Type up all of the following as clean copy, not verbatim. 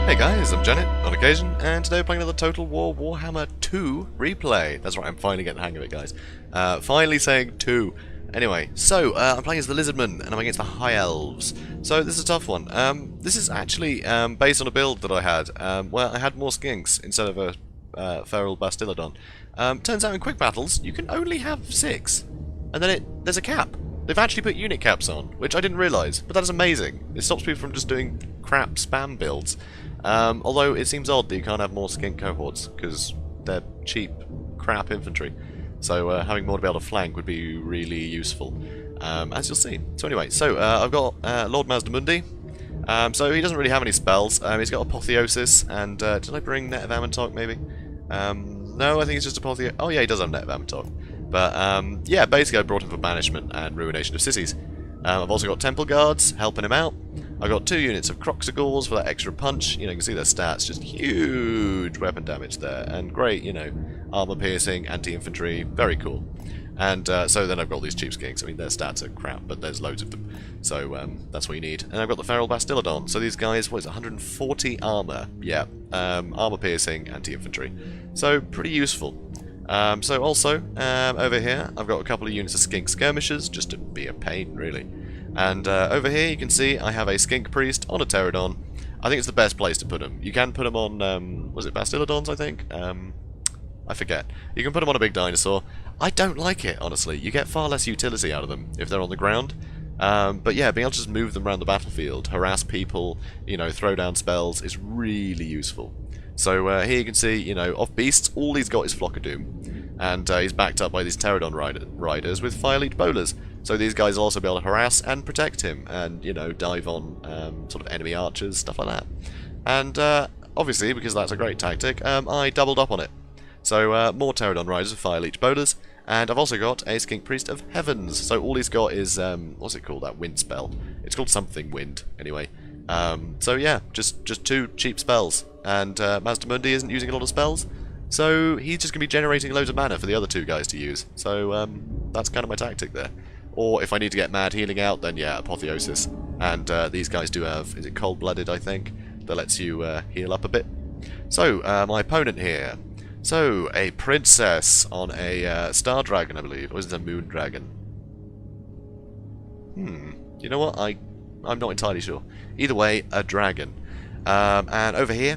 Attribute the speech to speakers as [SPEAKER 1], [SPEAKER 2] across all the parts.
[SPEAKER 1] Hey guys, I'm Janet, on occasion, and today we're playing another Total War Warhammer 2 replay. That's right, I'm finally getting the hang of it, guys. Finally saying 2. Anyway, so, I'm playing as the Lizardmen, and I'm against the High Elves. So, this is a tough one. This is actually based on a build that I had, where I had more skinks instead of a feral Bastillodon. Turns out in quick battles, you can only have 6. And then there's a cap. They've actually put unit caps on, which I didn't realise, but that is amazing. It stops people from just doing crap spam builds. Although it seems odd that you can't have more skink cohorts, because they're cheap, crap infantry. So having more to be able to flank would be really useful, as you'll see. So anyway, I've got Lord Mazdamundi. So he doesn't really have any spells. He's got Apotheosis, and did I bring Net of Amantok maybe? No, I think it's just Apotheosis. Oh yeah, he does have Net of Amantok. But yeah, basically I brought him for Banishment and Ruination of Cities. I've also got Temple Guards helping him out. I've got 2 units of Croxagores for that extra punch. You know, you can see their stats, just huge weapon damage there. And great, you know, armor piercing, anti-infantry, very cool. And so then I've got all these cheap skinks. I mean, their stats are crap, but there's loads of them. So that's what you need. And I've got the Feral Bastillodon. So these guys, what is it, 140 armor? Yeah, armor piercing, anti-infantry. So pretty useful. So also, over here, I've got a couple of units of skink skirmishers, just to be a pain, really. And over here, you can see I have a skink priest on a pterodon. I think it's the best place to put them. You can put them on, was it Bastillodons, I think? I forget. You can put them on a big dinosaur. I don't like it, honestly. You get far less utility out of them if they're on the ground. But yeah, being able to just move them around the battlefield, harass people, you know, throw down spells is really useful. So here you can see, you know, of beasts, all he's got is Flock of Doom. And he's backed up by these pterodon riders with Fire Leech Bowlers. So these guys will also be able to harass and protect him, and, you know, dive on sort of enemy archers, stuff like that. And obviously, because that's a great tactic, I doubled up on it. So more pterodon riders with Fire Leech Bowlers, and I've also got a Skink Priest of Heavens. So all he's got is, what's it called, that wind spell? It's called something wind, anyway. So yeah, just 2 cheap spells. And Mazdamundi isn't using a lot of spells, so he's just going to be generating loads of mana for the other 2 guys to use. So that's kind of my tactic there. Or if I need to get mad healing out, then yeah, Apotheosis. And these guys do have, is it Cold-Blooded, I think, that lets you heal up a bit. So, my opponent here. So, a princess on a Star Dragon, I believe. Or is it a Moon Dragon? You know what? I'm not entirely sure. Either way, a dragon. And over here,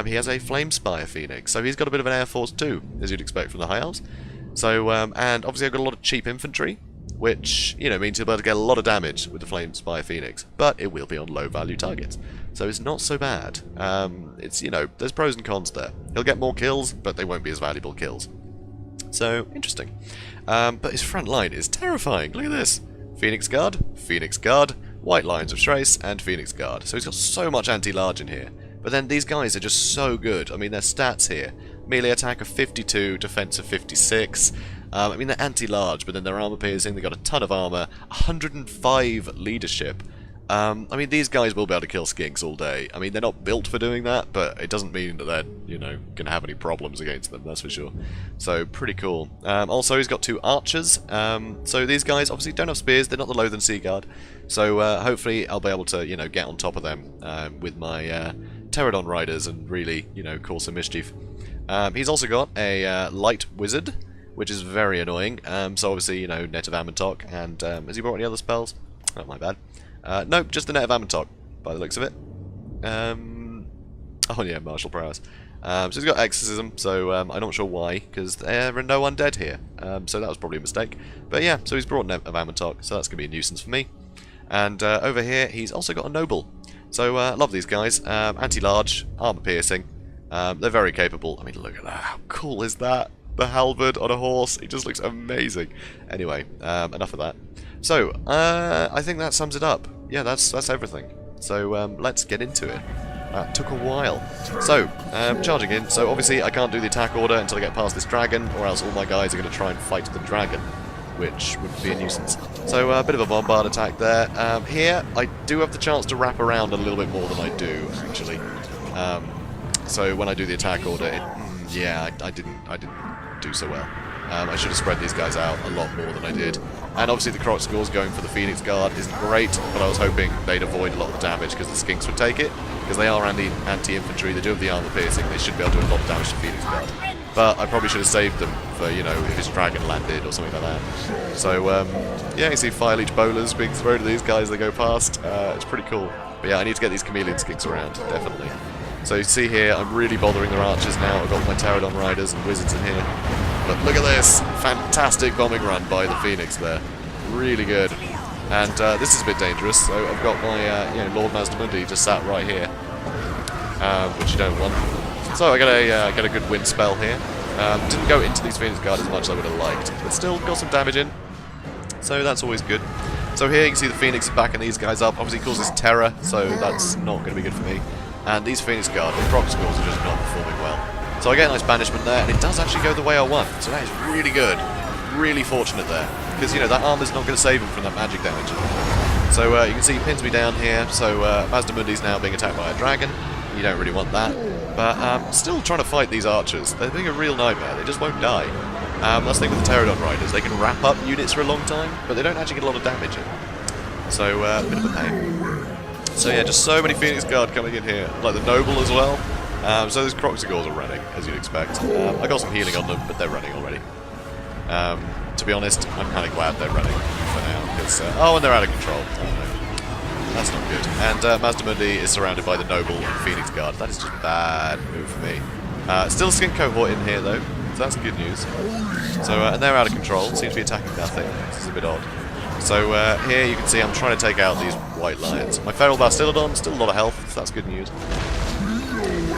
[SPEAKER 1] he has a Flamespire Phoenix. So he's got a bit of an Air Force too, as you'd expect from the High Elves. So, and obviously I've got a lot of cheap infantry, which, you know, means he'll be able to get a lot of damage with the Flamespire Phoenix. But it will be on low-value targets. So it's not so bad. It's, you know, there's pros and cons there. He'll get more kills, but they won't be as valuable kills. So, interesting. But his front line is terrifying. Look at this. Phoenix Guard, White Lions of Trace, and Phoenix Guard. So he's got so much anti-large in here. But then these guys are just so good. I mean, their stats here. Melee attack of 52, defense of 56. I mean, they're anti-large, but then they're armor piercing. They've got a ton of armor. 105 leadership. I mean, these guys will be able to kill skinks all day. I mean, they're not built for doing that, but it doesn't mean that they're, you know, going to have any problems against them, that's for sure. So, pretty cool. Also, he's got 2 archers. So these guys obviously don't have spears. They're not the Loathen Sea Guard. So, hopefully, I'll be able to, you know, get on top of them with my pterodon riders and really, you know, cause some mischief. He's also got a Light Wizard, which is very annoying. So, obviously, you know, Net of Amantok. And has he brought any other spells? Oh, my bad. Nope, just the Net of Amantok, by the looks of it. Oh yeah, Martial Prowess. So he's got Exorcism, so I'm not sure why, because there are no undead here. So that was probably a mistake. But yeah, so he's brought Net of Amantok, so that's going to be a nuisance for me. And over here, he's also got a Noble. So love these guys. Anti-large, armor piercing. They're very capable. I mean, look at that. How cool is that? The halberd on a horse. It just looks amazing. Anyway, enough of that. So, I think that sums it up. Yeah, that's everything. So, let's get into it. That took a while. So, charging in. So, obviously, I can't do the attack order until I get past this dragon, or else all my guys are going to try and fight the dragon, which would be a nuisance. So, a bit of a bombard attack there. Here, I do have the chance to wrap around a little bit more than I do, actually. So, when I do the attack order, yeah, I didn't do so well. I should have spread these guys out a lot more than I did. And obviously the Croc Skulls going for the Phoenix Guard isn't great, but I was hoping they'd avoid a lot of the damage because the Skinks would take it, because they are anti-infantry, they do have the armor piercing, they should be able to do a lot of damage to Phoenix Guard. But I probably should have saved them for, you know, if his dragon landed or something like that. So, yeah, you see Fire Leech Bowlers being thrown to these guys as they go past. It's pretty cool. But yeah, I need to get these Chameleon Skinks around, definitely. So you see here, I'm really bothering their archers now. I've got my Pterodon Riders and Wizards in here. But look at this! Fantastic bombing run by the Phoenix there. Really good. And this is a bit dangerous, so I've got my you know, Lord Mazdamundi just sat right here. Which you don't want. So I got a good wind spell here. Didn't go into these Phoenix Guard as much as I would have liked, but still got some damage in. So that's always good. So here you can see the Phoenix backing these guys up. Obviously causes terror, so that's not going to be good for me. And these Phoenix Guard, the Croc Skulls are just not performing well. So I get a nice banishment there, and it does actually go the way I want. So that is really good. Really fortunate there. Because, you know, that armor's not going to save him from that magic damage. So you can see he pins me down here. So Mazdamundi's now being attacked by a dragon. You don't really want that. But still trying to fight these archers. They're being a real nightmare. They just won't die. That's the thing with the Pterodon Riders. They can wrap up units for a long time, but they don't actually get a lot of damage in. So, a bit of a pain. So yeah, just so many Phoenix Guard coming in here. Like the Noble as well. So those Croc Skulls are running, as you'd expect. I got some healing on them, but they're running already. To be honest, I'm kind of glad they're running for now. Because, oh, and they're out of control. Oh, no. That's not good. And Mazdamundi is surrounded by the Noble and Phoenix Guard. That is just a bad move for me. Still a Skink Cohort in here, though. So that's good news. So, and they're out of control. Seem to be attacking nothing. This is a bit odd. So here you can see I'm trying to take out these White Lions. My Feral Bastillodon, still a lot of health, so that's good news.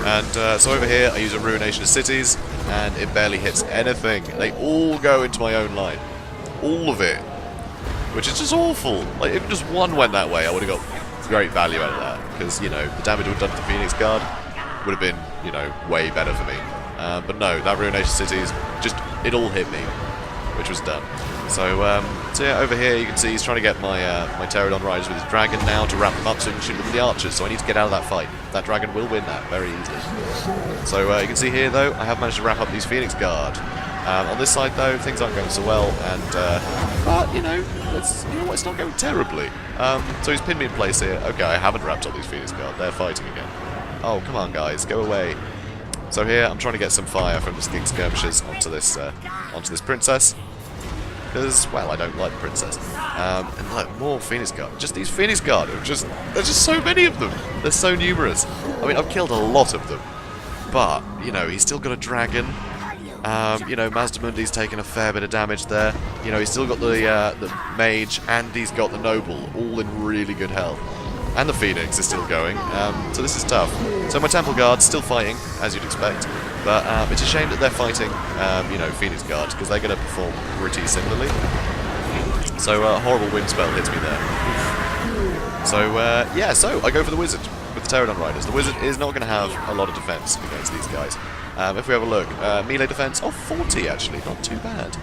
[SPEAKER 1] And so over here I use a Ruination of Cities, and it barely hits anything. They all go into my own line. All of it. Which is just awful. Like, if just one went that way, I would have got great value out of that. Because, you know, the damage it would have done to the Phoenix Guard would have been, you know, way better for me. But no, that Ruination of Cities, just, it all hit me. Which was done. So yeah, over here you can see he's trying to get my my Pterodon Riders with his dragon now to wrap them up so he can shoot them with the archers. So I need to get out of that fight. That dragon will win that very easily. So you can see here though, I have managed to wrap up these Phoenix Guard. On this side though, things aren't going so well, and but you know, it's not going terribly. So he's pinned me in place here. Okay, I haven't wrapped up these Phoenix Guard. They're fighting again. Oh, come on guys, go away. So here I'm trying to get some fire from the Skink Skirmishers onto this princess. Because, well, I don't like the princess. And like more Phoenix Guard. Just these Phoenix Guard are there's just so many of them. They're so numerous. I mean, I've killed a lot of them. But, you know, he's still got a dragon. You know, Mazdamundi's taken a fair bit of damage there. You know, he's still got the mage, and he's got the noble, all in really good health. And the Phoenix is still going. So this is tough. So my Temple Guard's still fighting, as you'd expect. But it's a shame that they're fighting, you know, Phoenix Guard, because they're going to perform pretty similarly. So a horrible wind spell hits me there. So yeah, so I go for the Wizard with the Pterodon Riders. The Wizard is not going to have a lot of defense against these guys. If we have a look, melee defense, oh, 40 actually, not too bad.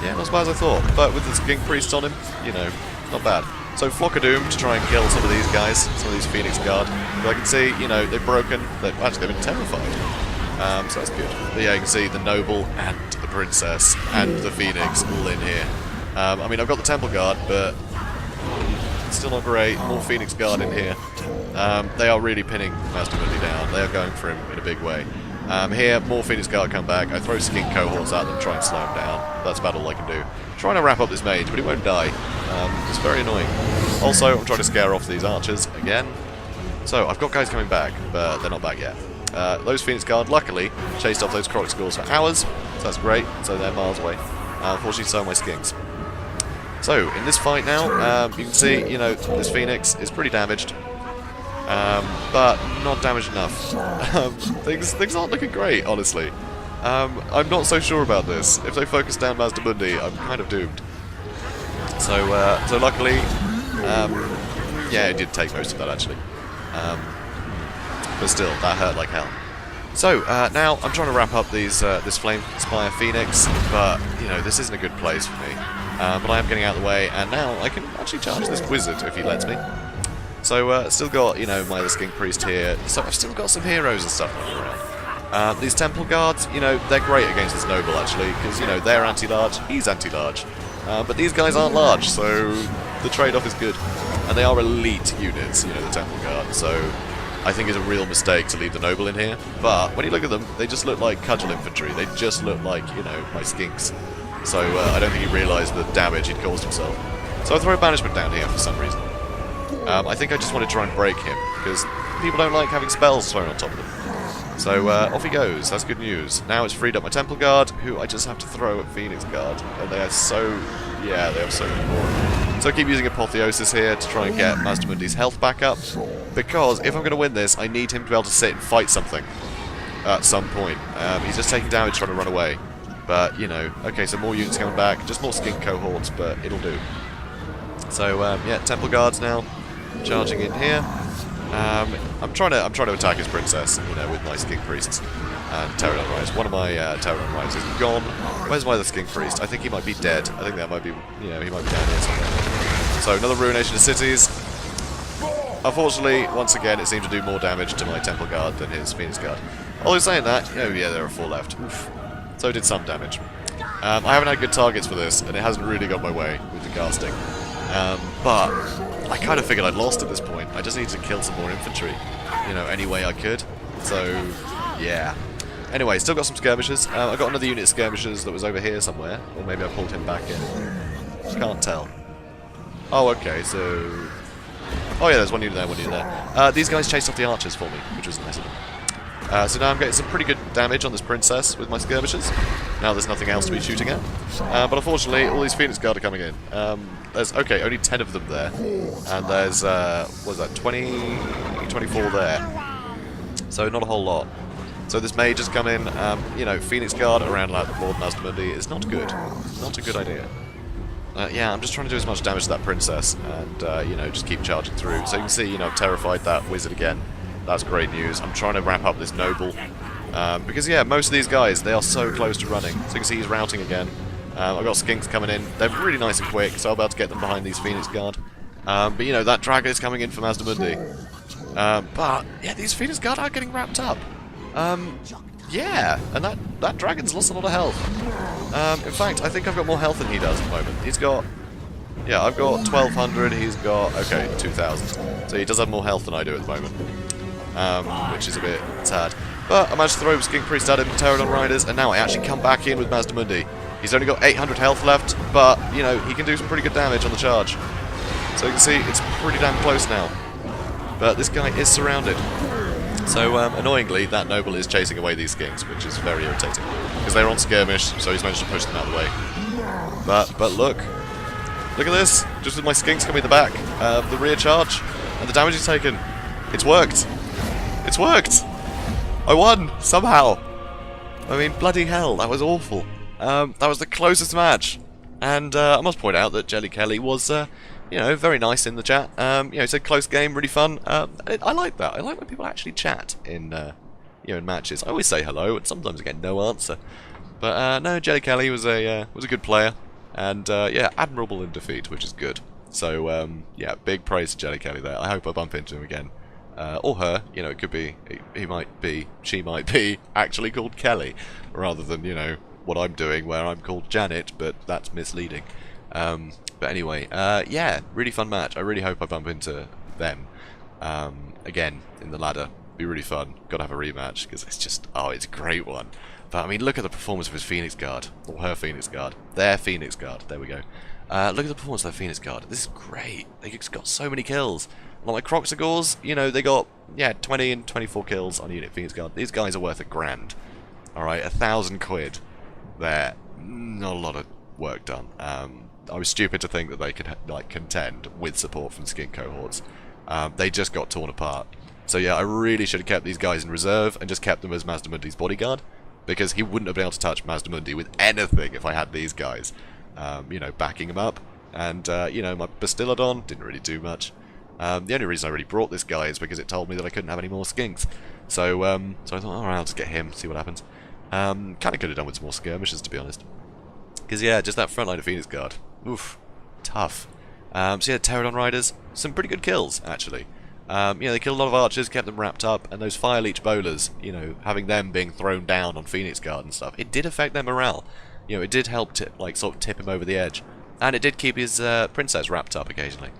[SPEAKER 1] Yeah, not as bad as I thought. But with the Skink Priests on him, you know, not bad. So Flock of Doom to try and kill some of these guys, some of these Phoenix Guard. But I can see, you know, they've broken. Actually, they've been terrified. So that's good. But yeah, you can see the Noble and the Princess and the Phoenix all in here. I mean, I've got the Temple Guard, but still not great. More Phoenix Guard in here. They are really pinning Mazdamundi down. They are going for him in a big way. Here, more Phoenix Guard come back. I throw Skink Cohorts at them, try and slow him down. That's about all I can do. Trying to wrap up this mage, but he won't die. It's very annoying. Also, I'm trying to scare off these archers again. So, I've got guys coming back, but they're not back yet. Those Phoenix Guard, luckily, chased off those Croc Skulls for hours, so that's great. So they're miles away. Unfortunately, so are my Skinks. So, in this fight now, you can see, you know, this Phoenix is pretty damaged. But not damaged enough. Things aren't looking great, honestly. I'm not so sure about this. If they focus down Mazdamundi, I'm kind of doomed. So luckily, yeah, it did take most of that actually. But still, that hurt like hell. So now I'm trying to wrap up these this Flame Spire Phoenix, but you know this isn't a good place for me. But I am getting out of the way, and now I can actually charge this Wizard if he lets me. So still got, you know, my Skink Priest here. So I've still got some heroes and stuff running around. These Temple Guards, you know, they're great against this Noble actually, because you know they're anti-large, he's anti-large. But these guys aren't large, so the trade-off is good. And they are elite units, you know, the Temple Guard, so I think it's a real mistake to leave the Noble in here. But when you look at them, they just look like cudgel infantry. They just look like, you know, my skinks. So I don't think he realised the damage he'd caused himself. So I throw a banishment down here for some reason. I think I just want to try and break him, because people don't like having spells thrown on top of them. So off he goes, that's good news. Now it's freed up my Temple Guard, who I just have to throw at Phoenix Guard. And they are so... yeah, they have so many more. So I keep using Apotheosis here to try and get Mazdamundi's health back up, because if I'm going to win this, I need him to be able to sit and fight something at some point. He's just taking damage trying to run away. But, you know, okay, so more units coming back, just more skink cohorts, but it'll do. So, yeah, Temple Guards now, charging in here. I'm trying to attack his princess, you know, with my skink priests and Pterodon Riders. One of my Pterodon Riders is gone. Where's my other skink priest? I think he might be dead. I think that might be, you know, he might be down here somewhere. So another ruination of cities. Unfortunately, once again, it seemed to do more damage to my Temple Guard than his Phoenix Guard. Although saying that, oh yeah, there are 4 left. Oof. So it did some damage. I haven't had good targets for this, and it hasn't really got my way with the casting. But I kind of figured I'd lost at this point. I just needed to kill some more infantry, you know, any way I could. So, yeah. Anyway, still got some skirmishers. I got another unit of skirmishers that was over here somewhere, or maybe I pulled him back in. Can't tell. Oh, okay, so... oh yeah, there's one unit there, one unit there. These guys chased off the archers for me, which was nice of them. So now I'm getting some pretty good damage on this princess with my skirmishers. Now there's nothing else to be shooting at. But unfortunately, all these Phoenix Guard are coming in. There's, okay, only 10 of them there. And there's, what was that, 24 there. So not a whole lot. So this mage has come in, you know, Phoenix Guard around like Lord Mazdamundi is not good. Not a good idea. Yeah, I'm just trying to do as much damage to that princess and, you know, just keep charging through. So you can see, you know, I've terrified that wizard again. That's great news. I'm trying to wrap up this noble. Because, yeah, most of these guys, they are so close to running. So you can see he's routing again. I've got skinks coming in. They're really nice and quick, so I'm about to get them behind these Phoenix Guard. But, you know, that dragon is coming in for Mazdamundi. But, yeah, these Phoenix Guard are getting wrapped up. Yeah, and that dragon's lost a lot of health. In fact, I think I've got more health than he does at the moment. He's got... yeah, I've got 1,200, he's got... okay, 2,000. So he does have more health than I do at the moment. Which is a bit sad. But I managed to throw Skink Priest at him, Pterodon Riders, and now I actually come back in with Mazdamundi. He's only got 800 health left, but, you know, he can do some pretty good damage on the charge. So you can see, it's pretty damn close now. But this guy is surrounded. So, annoyingly, that noble is chasing away these skinks, which is very irritating. Because they're on skirmish, so he's managed to push them out of the way. But look. Look at this. Just with my skinks coming in the back. The rear charge. And the damage he's taken. It's worked. It's worked! I won! Somehow! I mean, bloody hell, that was awful. That was the closest match. And I must point out that Jelly Kelly was, you know, very nice in the chat. You know, he said close game, really fun. I like that. I like when people actually chat in, you know, in matches. I always say hello, and sometimes I get no answer. But no, Jelly Kelly was a good player, and yeah, admirable in defeat, which is good. So yeah, big praise to Jelly Kelly there. I hope I bump into him again. Or her, you know, it could be, he might be, she might be actually called Kelly, rather than, you know, what I'm doing where I'm called Janet, but that's misleading. But anyway, yeah, really fun match. I really hope I bump into them again in the ladder. Be really fun. Got to have a rematch, because it's just, oh, it's a great one. But I mean, look at the performance of his Phoenix Guard, or her Phoenix Guard. Their Phoenix Guard, there we go. Look at the performance of their Phoenix Guard. This is great. They've got so many kills. Like Croxagores, you know, they got, yeah, 20 and 24 kills on unit Phoenix Guard. These guys are worth £1,000. Alright, 1,000 quid. They're not a lot of work done. I was stupid to think that they could, like, contend with support from skink cohorts. They just got torn apart. So yeah, I really should have kept these guys in reserve and just kept them as Mazdamundi's bodyguard, because he wouldn't have been able to touch Mazdamundi with anything if I had these guys, you know, backing him up. And, you know, my Bastiladon didn't really do much. The only reason I really brought this guy is because it told me that I couldn't have any more skinks. So, so I thought, alright, I'll just get him, see what happens. Kind of could have done with some more skirmishes, to be honest. Because, yeah, just that front line of Phoenix Guard. Oof. Tough. So, yeah, Pterodon Riders. Some pretty good kills, actually. You know, they killed a lot of archers, kept them wrapped up, and those Fire Leech bowlers, you know, having them being thrown down on Phoenix Guard and stuff, it did affect their morale. You know, it did help, like, sort of tip him over the edge. And it did keep his princess wrapped up occasionally.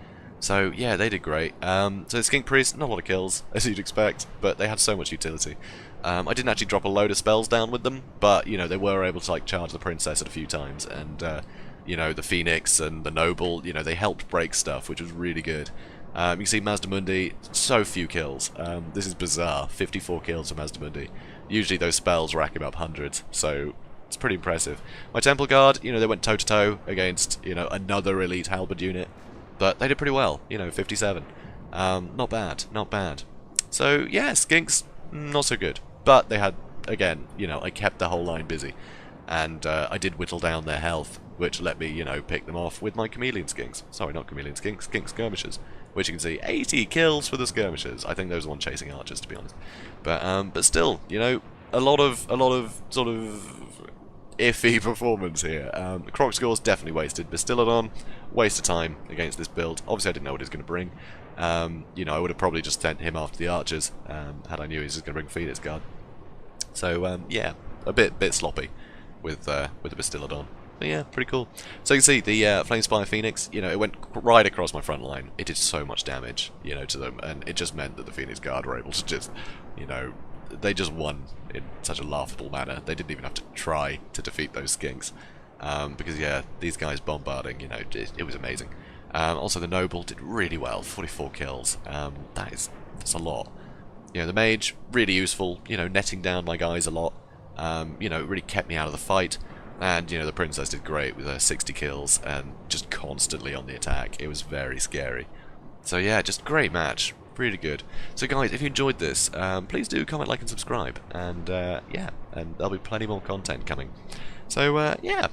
[SPEAKER 1] So, yeah, they did great. So the Skink Priest, not a lot of kills, as you'd expect, but they had so much utility. I didn't actually drop a load of spells down with them, but, you know, they were able to, like, charge the princess at a few times, and, you know, the Phoenix and the Noble, you know, they helped break stuff, which was really good. You can see Mazdamundi, so few kills. This is bizarre, 54 kills for Mazdamundi. Usually those spells rack him up hundreds, so it's pretty impressive. My Temple Guard, you know, they went toe-to-toe against, you know, another elite halberd unit, but they did pretty well, you know, 57. Not bad, not bad. So, yeah, Skinks, not so good. But they had, again, you know, I kept the whole line busy. And I did whittle down their health, which let me, you know, pick them off with my Chameleon Skinks. Sorry, not Chameleon Skinks, Skink Skirmishers. Which you can see, 80 kills for the Skirmishers. I think those are the one chasing archers, to be honest. But still, you know, a lot of sort of iffy performance here. Croc Score's definitely wasted. Bastillodon, waste of time against this build. Obviously I didn't know what he was going to bring. You know, I would have probably just sent him after the archers, had I knew he was just going to bring Phoenix Guard. So, yeah, a bit sloppy with the Bastillodon. But yeah, pretty cool. So you can see the Flame Spire Phoenix, you know, it went right across my front line. It did so much damage, you know, to them, and it just meant that the Phoenix Guard were able to just, you know, they just won in such a laughable manner. They didn't even have to try to defeat those Skinks. Because, yeah, these guys bombarding, you know, it was amazing. Also, the Noble did really well, 44 kills. That's a lot. You know, the Mage, really useful, you know, netting down my guys a lot. You know, it really kept me out of the fight. And, you know, the Princess did great with her 60 kills and just constantly on the attack. It was very scary. So, yeah, just great match. Really good. So, guys, if you enjoyed this, please do comment, like, and subscribe. And, yeah, and there'll be plenty more content coming. So, yeah,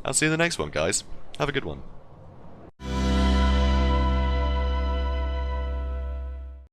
[SPEAKER 1] I'll see you in the next one, guys. Have a good one.